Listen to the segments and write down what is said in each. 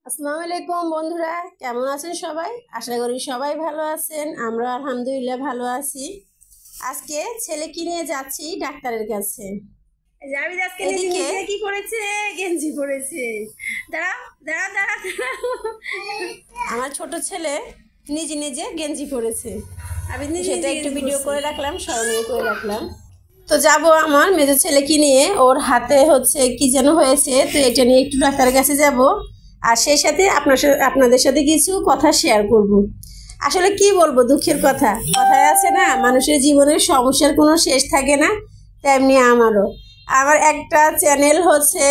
আসসালামু আলাইকুম বন্ধুরা, কেমন আছেন সবাই? আশা করি সবাই ভালো আছেন। আমরা আলহামদুলিল্লাহ ভালো আছি। আজকে ছেলেকে নিয়ে যাচ্ছি ডাক্তারের কাছে। জাবিদ আজকে নিজে কি করেছে? গেঞ্জি পরেছে। দাঁড়া দাঁড়া দাঁড়া আমার ছোট ছেলে নিজে নিজে গেঞ্জি পরেছে। আমি সেটা একটু ভিডিও করে রাখলাম, স্মরণীয় করে রাখলাম। তো যাব আমার মেজো ছেলেকে নিয়ে, ওর হাতে হচ্ছে কি যেন হয়েছে, তো এটা নিয়ে একটু ডাক্তারের কাছে যাব। আর সেই সাথে আপনাদের সাথে কিছু কথা শেয়ার করব। আসলে কি বলবো, দুঃখের কথা। কথায় আছে না, মানুষের জীবনের সমস্যার কোনো শেষ থাকে না, তেমনি আমার একটা চ্যানেল হচ্ছে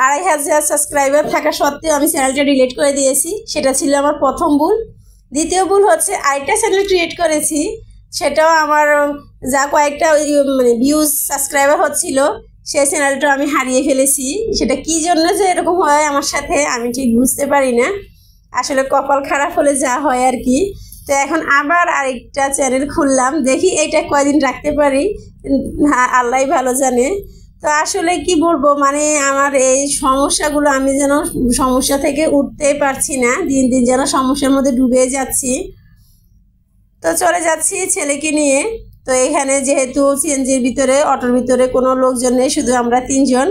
2500 সাবস্ক্রাইবার থাকা সত্ত্বেও আমি চ্যানেলটা ডিলিট করে দিয়েছি। সেটা ছিল আমার প্রথম ভুল। দ্বিতীয় ভুল হচ্ছে আরেকটা চ্যানেল ক্রিয়েট করেছি, সেটাও আমার যা কয়েকটা ভিউজ সাবস্ক্রাইবার হচ্ছিল, সেই চ্যানেলটা আমি হারিয়ে ফেলেছি। সেটা কি জন্য যে এরকম হয় আমার সাথে আমি ঠিক বুঝতে পারি না। আসলে কপাল খারাপ হলে যা হয় আর কি। তো এখন আবার আরেকটা চ্যানেল খুললাম, দেখি এইটা কয়দিন রাখতে পারি, আল্লাহই ভালো জানে। তো আসলে কি বলবো, আমার এই সমস্যাগুলো, আমি যেন সমস্যা থেকে উঠতেই পারছি না, দিন দিন যেন সমস্যার মধ্যে ডুবে যাচ্ছি। তো চলে যাচ্ছি ছেলেকে নিয়ে। তো এখানে যেহেতু সিএনজির ভিতরে, অটোর ভিতরে কোনো লোকজন নেই, শুধু আমরা 3 জন,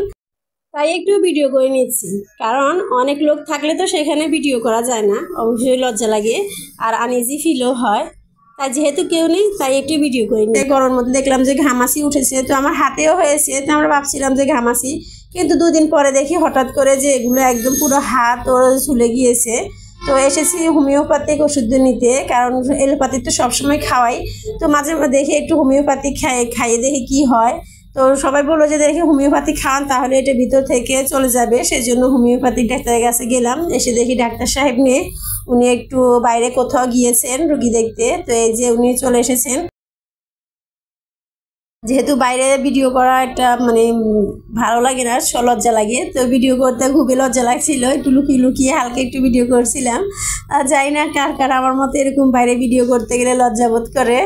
তাই একটু ভিডিও করে নিচ্ছি। কারণ অনেক লোক থাকলে তো সেখানে ভিডিও করা যায় না, অবশ্যই লজ্জা লাগে আর আনইজি ফিলও হয়। তাই যেহেতু কেউ নেই, তাই একটু ভিডিও করে নিই। গরমের মধ্যে দেখলাম যে ঘামাচি উঠেছে, তো আমার হাতেও হয়েছে। তো আমরা ভাবছিলাম যে ঘামাচি, কিন্তু 2 দিন পরে দেখি হঠাৎ করে যে এগুলো একদম পুরো হাত ওর ঝুলে গিয়েছে। তো এসেছি হোমিওপ্যাথিক ওষুধ নিতে, কারণ এলোপ্যাথিক তো সবসময় খাওয়াই। তো মাঝে মাঝে দেখি একটু হোমিওপ্যাথিক খাইয়ে দেখি কি হয়। তো সবাই বললো যে দেখি হোমিওপ্যাথিক খাওয়ান, তাহলে এটা ভিতর থেকে চলে যাবে। সেই জন্য হোমিওপ্যাথিক ডাক্তারের কাছে গেলাম। এসে দেখি ডাক্তার সাহেব নেই, উনি একটু বাইরে কোথাও গিয়েছেন রুগী দেখতে। তো এই যে উনি চলে এসেছেন। যেহেতু বাইরে ভিডিও করা একটা ভালো লাগে না, লজ্জা লাগে, তো ভিডিও করতে খুবই লজ্জা লাগছিল। একটু লুকিয়ে লুকিয়ে হালকা একটু ভিডিও করছিলাম। জানি না কার কার আমার মতো এরকম বাইরে ভিডিও করতে গেলে লজ্জাবোধ করে।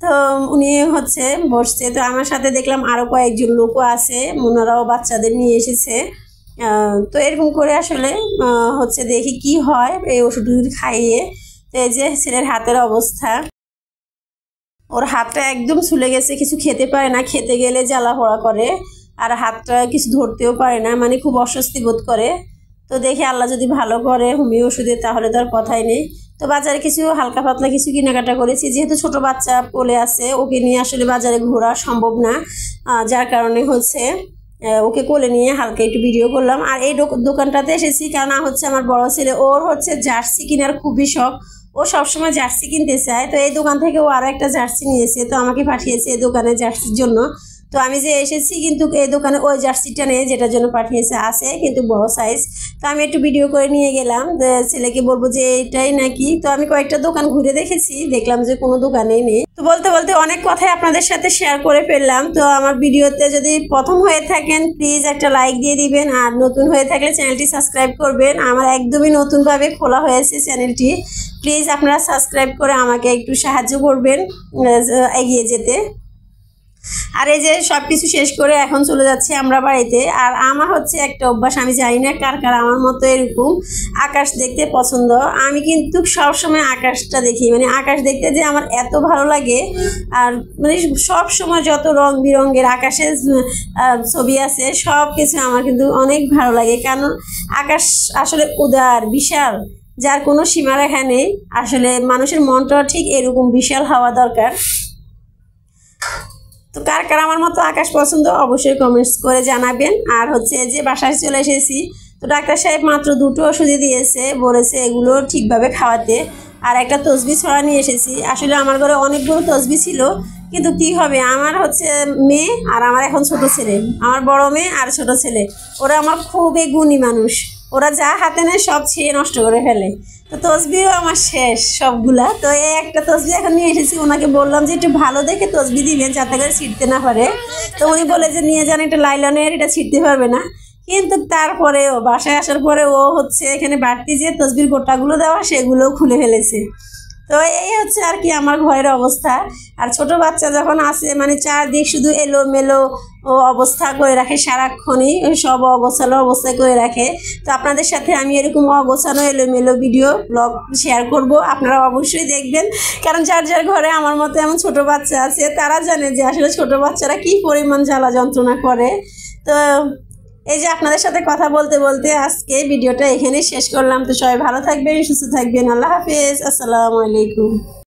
তো উনি হচ্ছে বসছে, তো আমার সাথে দেখলাম আরও কয়েকজন লোকও আছে, ওনারাও বাচ্চাদের নিয়ে এসেছে। তো এরকম করে আসলে হচ্ছে দেখি কি হয় এই ওষুধ খাইয়ে। তো এই যে ছেলের হাতের অবস্থা, ওর হাতটা একদম ছুলে গেছে, কিছু খেতে পারে না, খেতে গেলে জ্বালা পোড়া করে, আর হাতটা কিছু ধরতেও পারে না, খুব অস্বস্তি বোধ করে। তো দেখি আল্লাহ যদি ভালো করে হোমিও ওষুধে, তাহলে তার কথাই নেই। তো বাজারে কিছু হালকা পাতলা কিছু কেনাকাটা করেছি, যেহেতু ছোট বাচ্চা কোলে আছে, ওকে নিয়ে আসলে বাজারে ঘোরা সম্ভব না, যার কারণে হচ্ছে ওকে কোলে নিয়ে হালকা একটু ভিডিও করলাম। আর এই দোকানটাতে এসেছি কারণ হচ্ছে আমার বড় ছেলে, ওর হচ্ছে জার্সি কেনার খুবই শখ, ও সবসময় জার্সি কিনতে চায়। তো এই দোকান থেকে ও আরও একটা জার্সি নিয়েছে, তো আমাকে পাঠিয়েছে এই দোকানে জার্সির জন্য। তো আমি যে এসেছি, কিন্তু এই দোকানে ওই জার্সিটা নেই যেটার জন্য পাঠিয়েছে, আছে কিন্তু বড় সাইজ। তো আমি একটু ভিডিও করে নিয়ে গেলাম, ছেলেকে বলবো যে এটাই নাকি। তো আমি কয়েকটা দোকান ঘুরে দেখেছি, দেখলাম যে কোনো দোকানেই নেই। তো বলতে বলতে অনেক কথাই আপনাদের সাথে শেয়ার করে ফেললাম। তো আমার ভিডিওতে যদি প্রথম হয়ে থাকেন, প্লিজ একটা লাইক দিয়ে দিবেন, আর নতুন হয়ে থাকলে চ্যানেলটি সাবস্ক্রাইব করবেন। আমার একদমই নতুনভাবে খোলা হয়েছে চ্যানেলটি, প্লিজ আপনারা সাবস্ক্রাইব করে আমাকে একটু সাহায্য করবেন এগিয়ে যেতে। আর এই যে সব কিছু শেষ করে এখন চলে যাচ্ছি আমরা বাড়িতে। আর আমার হচ্ছে একটা অভ্যাস, আমি জানি না কার কার আমার মতো এরকম আকাশ দেখতে পছন্দ। আমি কিন্তু সবসময় আকাশটা দেখি, আকাশ দেখতে যে আমার এত ভালো লাগে। আর সব সময় যত রং বিরঙের আকাশের ছবি আছে, সব কিছু আমার কিন্তু অনেক ভালো লাগে। কারণ আকাশ আসলে উদার, বিশাল, যার কোনো সীমারেখা নেই। আসলে মানুষের মনটা ঠিক এরকম বিশাল হওয়া দরকার। তো কার কার আমার মতো আকাশ পছন্দ অবশ্যই কমেন্টস করে জানাবেন। আর হচ্ছে যে বাসায় চলে এসেছি, তো ডাক্তার সাহেব মাত্র 2টো ওষুধই দিয়েছে, বলেছে এগুলো ঠিকভাবে খাওয়াতে। আর একটা তসবি ছড়া নিয়ে এসেছি। আসলে আমার ঘরে অনেকগুলো তসবি ছিল, কিন্তু কি হবে, আমার হচ্ছে মেয়ে আর আমার এখন ছোট ছেলে, আমার বড় মেয়ে আর ছোট ছেলে, ওরা আমার খুবই গুণী মানুষ। ওরা যা হাতে নেয় সব ছিঁড়ে নষ্ট করে ফেলে। তো তসবিও আমার শেষ সবগুলা। তো এই একটা তসবি এখন নিয়ে এসেছি, ওনাকে বললাম যে একটু ভালো দেখে তসবি দিবেন যাতে করে ছিঁড়তে না পারে। তো উনি বলে যে নিয়ে যান একটা লাইলনের, এটা ছিঁড়তে পারবে না। কিন্তু তারপরেও বাসায় আসার পরে ও হচ্ছে এখানে বাড়তি যে তসবির গোটাগুলো দেওয়া, সেগুলোও খুলে ফেলেছে। তো এই হচ্ছে আর কি আমার ঘরের অবস্থা। আর ছোট বাচ্চা যখন আসে মানে চারদিক শুধু এলোমেলো অবস্থা করে রাখে, সারাক্ষণই সব অগোছালো অবস্থায় করে রাখে। তো আপনাদের সাথে আমি এরকম অগোছানো এলোমেলো ভিডিও ব্লগ শেয়ার করব, আপনারা অবশ্যই দেখবেন। কারণ যার যার ঘরে আমার মতো এমন ছোট বাচ্চা আছে তারা জানে যে আসলে ছোট বাচ্চারা কী পরিমাণ জ্বালা যন্ত্রণা করে। তো এই যে আপনাদের সাথে কথা বলতে বলতে আজকে ভিডিওটা এখানেই শেষ করলাম। তো সবাই ভালো থাকবেন, সুস্থ থাকবেন। আল্লাহ হাফেজ, আসসালামু আলাইকুম।